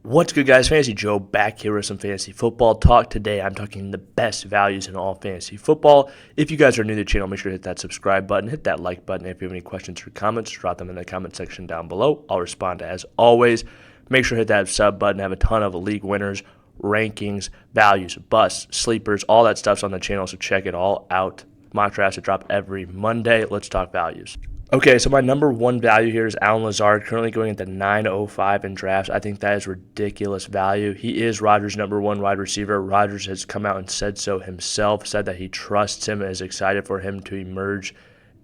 What's good, guys? Fantasy Joe back here with some fantasy football talk. Today, I'm talking the best values in all fantasy football. If you guys are new to the channel, make sure to hit that subscribe button, hit that like button. If you have any questions or comments, drop them in the comment section down below. I'll respond as always. Make sure to hit that sub button. I have a ton of league winners, rankings, values, busts, sleepers, all that stuff's on the channel, so check it all out. Mock drafts that drop every Monday. Let's talk values. Okay, so my number one value here is Lazard, currently going at the 905 in drafts. I think that is ridiculous value. He is Rodgers' number one wide receiver. Rodgers has come out and said so himself, said that he trusts him and is excited for him to emerge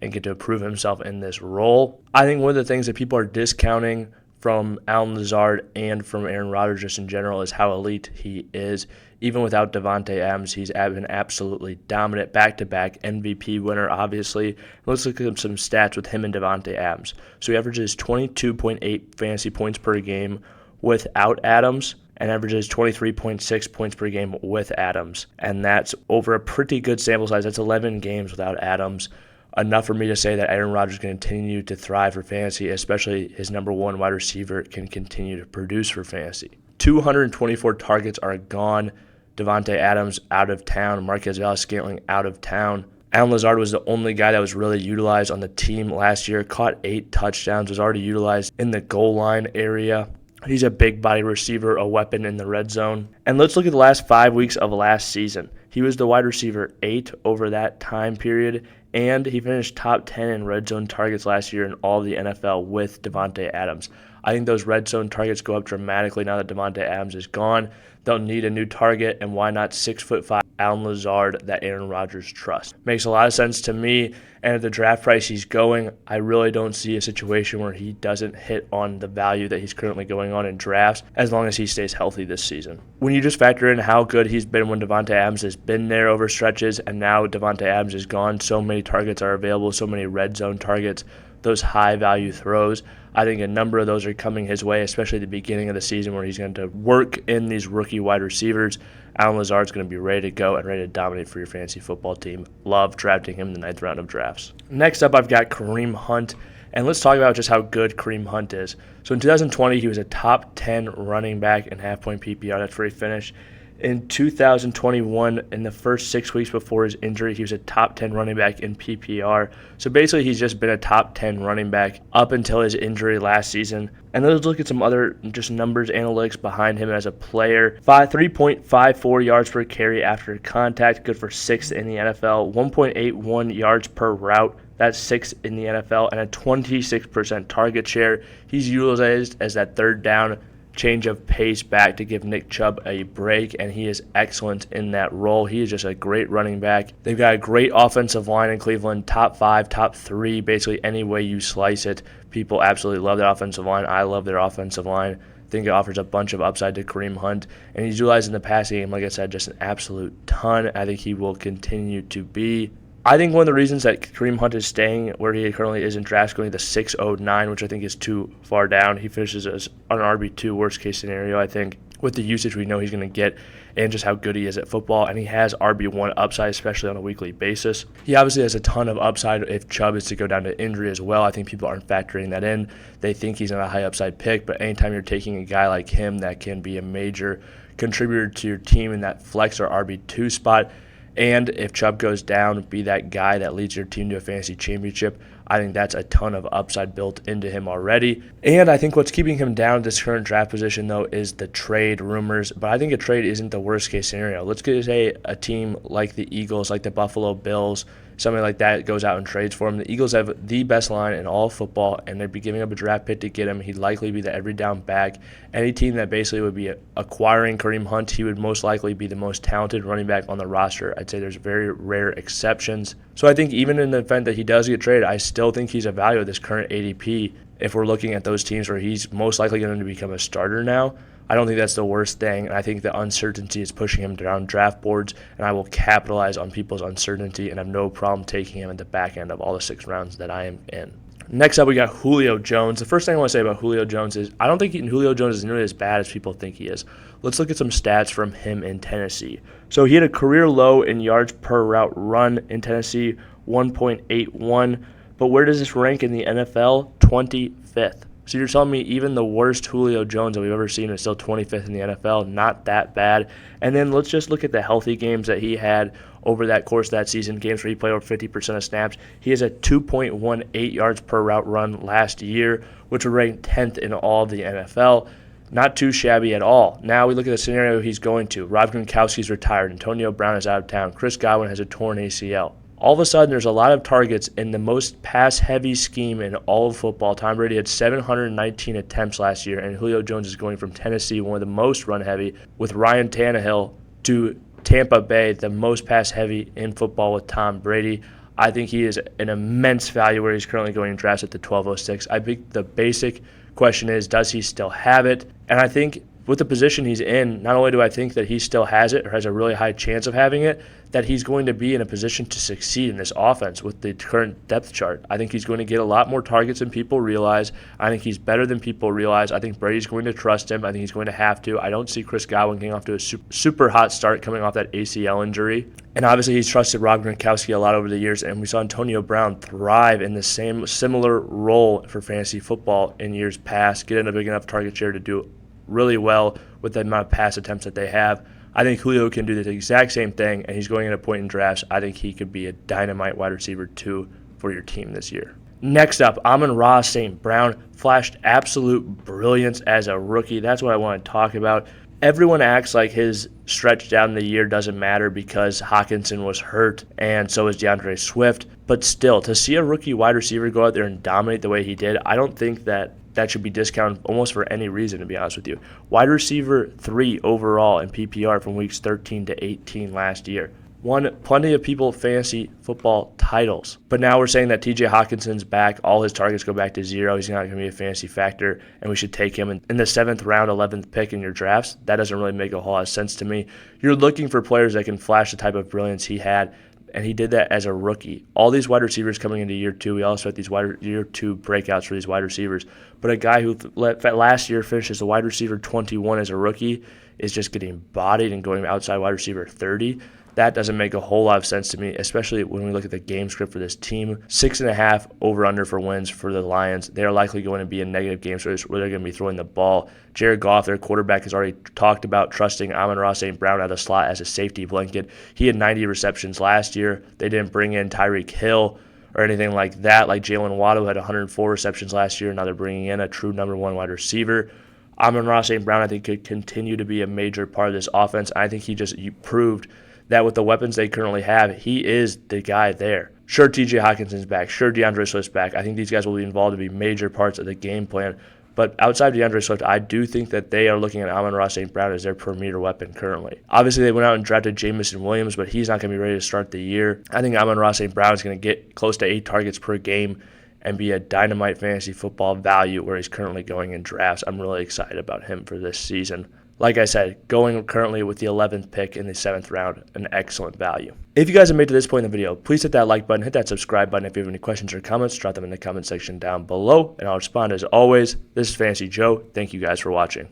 and get to prove himself in this role. I think one of the things that people are discounting from Lazard and from Aaron Rodgers just in general is how elite he is. Even without Davante Adams, he's been absolutely dominant, back-to-back MVP winner, obviously. Let's look at some stats with him and Davante Adams. So he averages 22.8 fantasy points per game without Adams and averages 23.6 points per game with Adams. And that's over a pretty good sample size. That's 11 games without Adams. Enough for me to say that Aaron Rodgers can continue to thrive for fantasy, especially his number one wide receiver can continue to produce for fantasy. 224 targets are gone. Davante Adams out of town. Marquez Valdes-Scantling out of town. Lazard was the only guy that was really utilized on the team last year. Caught 8 touchdowns. Was already utilized in the goal line area. He's a big body receiver, a weapon in the red zone. And let's look at the last 5 weeks of last season. He was the wide receiver 8 over that time period, and he finished top 10 in red zone targets last year in all of the NFL with Davante Adams. I think those red zone targets go up dramatically now that Davante Adams is gone. They'll need a new target, and why not 6'5" Lazard that Aaron Rodgers trusts? Makes a lot of sense to me, and at the draft price he's going, I really don't see a situation where he doesn't hit on the value that he's currently going on in drafts as long as he stays healthy this season. When you just factor in how good he's been when Davante Adams has been there over stretches, and now Davante Adams is gone, so many targets are available, so many red zone targets, those high-value throws. I think a number of those are coming his way, especially at the beginning of the season where he's going to work in these rookie wide receivers. Lazard's going to be ready to go and ready to dominate for your fantasy football team. Love drafting him in the 9th round of drafts. Next up, I've got Kareem Hunt, and let's talk about just how good Kareem Hunt is. So in 2020, he was a top 10 running back in half-point PPR. That's where he finished. In 2021, in the first 6 weeks before his injury, he was a top 10 running back in PPR. So basically, he's just been a top 10 running back up until his injury last season. And let's look at some other just numbers, analytics behind him as a player. 3.54 yards per carry after contact, good for 6th in the NFL. 1.81 yards per route. That's 6th in the NFL, and a 26% target share. He's utilized as that third down change of pace back to give Nick Chubb a break, and he is excellent in that role. He is just a great running back. They've got a great offensive line in Cleveland, top 5, top 3, basically any way you slice it. People absolutely love their offensive line. I love their offensive line. I think it offers a bunch of upside to Kareem Hunt, and he's utilized in the passing game, like I said, just an absolute ton. I think he will continue to be. I think one of the reasons that Kareem Hunt is staying where he currently is in drafts, going to 609, which I think is too far down. He finishes as an RB2, worst case scenario, I think, with the usage we know he's going to get and just how good he is at football. And he has RB1 upside, especially on a weekly basis. He obviously has a ton of upside if Chubb is to go down to injury as well. I think people aren't factoring that in. They think he's not a high upside pick, but anytime you're taking a guy like him that can be a major contributor to your team in that flex or RB2 spot, and if Chubb goes down, be that guy that leads your team to a fantasy championship, I think that's a ton of upside built into him already. And I think what's keeping him down at this current draft position, though, is the trade rumors. But I think a trade isn't the worst-case scenario. Let's say a team like the Eagles, like the Buffalo Bills, something like that goes out and trades for him. The Eagles have the best line in all of football, and they'd be giving up a draft pick to get him. He'd likely be the every down back. Any team that basically would be acquiring Kareem Hunt, he would most likely be the most talented running back on the roster. I'd say there's very rare exceptions. So I think even in the event that he does get traded, I still think he's a value at this current ADP. If we're looking at those teams where he's most likely going to become a starter now, I don't think that's the worst thing, and I think the uncertainty is pushing him down draft boards, and I will capitalize on people's uncertainty and have no problem taking him at the back end of all the 6 rounds that I am in. Next up, we got Julio Jones. The first thing I want to say about Julio Jones is I don't think Julio Jones is nearly as bad as people think he is. Let's look at some stats from him in Tennessee. So he had a career low in yards per route run in Tennessee, 1.81, but where does this rank in the NFL? 25th. So you're telling me even the worst Julio Jones that we've ever seen is still 25th in the NFL? Not that bad. And then let's just look at the healthy games that he had over that course of that season, games where he played over 50% of snaps. He has a 2.18 yards per route run last year, which would rank 10th in all of the NFL. Not too shabby at all. Now we look at the scenario he's going to. Rob Gronkowski's retired. Antonio Brown is out of town. Chris Godwin has a torn ACL. All of a sudden, there's a lot of targets in the most pass-heavy scheme in all of football. Tom Brady had 719 attempts last year, and Julio Jones is going from Tennessee, one of the most run-heavy, with Ryan Tannehill, to Tampa Bay, the most pass-heavy in football with Tom Brady. I think he is an immense value where he's currently going in drafts at the 1206. I think the basic question is, does he still have it? And I think with the position he's in, not only do I think that he still has it or has a really high chance of having it, that he's going to be in a position to succeed in this offense with the current depth chart. I think he's going to get a lot more targets than people realize. I think he's better than people realize. I think Brady's going to trust him. I think he's going to have to. I don't see Chris Godwin getting off to a super hot start coming off that ACL injury. And obviously he's trusted Rob Gronkowski a lot over the years, and we saw Antonio Brown thrive in the similar role for fantasy football in years past, get in a big enough target share to do really well with the amount of pass attempts that they have. I think Julio can do the exact same thing, and he's going at a point in drafts. I think he could be a dynamite wide receiver 2 for your team this year. Next up, Amon-Ra St. Brown flashed absolute brilliance as a rookie. That's what I want to talk about. Everyone acts like his stretch down the year doesn't matter because Hockenson was hurt, and so is DeAndre Swift. But still, to see a rookie wide receiver go out there and dominate the way he did, I don't think that should be discounted almost for any reason, to be honest with you. Wide receiver 3 overall in PPR from weeks 13 to 18 last year. Won plenty of people fantasy football titles. But now we're saying that TJ Hawkinson's back. All his targets go back to 0. He's not going to be a fantasy factor, and we should take him in the 7th round, 11th pick in your drafts. That doesn't really make a whole lot of sense to me. You're looking for players that can flash the type of brilliance he had, and he did that as a rookie. All these wide receivers coming into year 2, we also had these year 2 breakouts for these wide receivers. But a guy who last year finished as a wide receiver 21 as a rookie is just getting bodied and going outside wide receiver 30. That doesn't make a whole lot of sense to me, especially when we look at the game script for this team. 6.5 over-under for wins for the Lions. They are likely going to be in negative game scripts where they're going to be throwing the ball. Jared Goff, their quarterback, has already talked about trusting Amon-Ra St. Brown out of the slot as a safety blanket. He had 90 receptions last year. They didn't bring in Tyreek Hill or anything like that, like Jalen Waddle, who had 104 receptions last year. Now they're bringing in a true number 1 wide receiver. Amon-Ra St. Brown, I think, could continue to be a major part of this offense. I think he proved that with the weapons they currently have, he is the guy there. Sure, TJ Hawkinson's back. Sure, DeAndre Swift's back. I think these guys will be involved to be major parts of the game plan. But outside of DeAndre Swift, I do think that they are looking at Amon-Ra St. Brown as their premier weapon currently. Obviously, they went out and drafted Jamison Williams, but he's not going to be ready to start the year. I think Amon-Ra St. Brown is going to get close to 8 targets per game and be a dynamite fantasy football value where he's currently going in drafts. I'm really excited about him for this season. Like I said, going currently with the 11th pick in the 7th round, an excellent value. If you guys have made it to this point in the video, please hit that like button, hit that subscribe button. If you have any questions or comments, drop them in the comment section down below, and I'll respond as always. This is Fantasy Joe. Thank you guys for watching.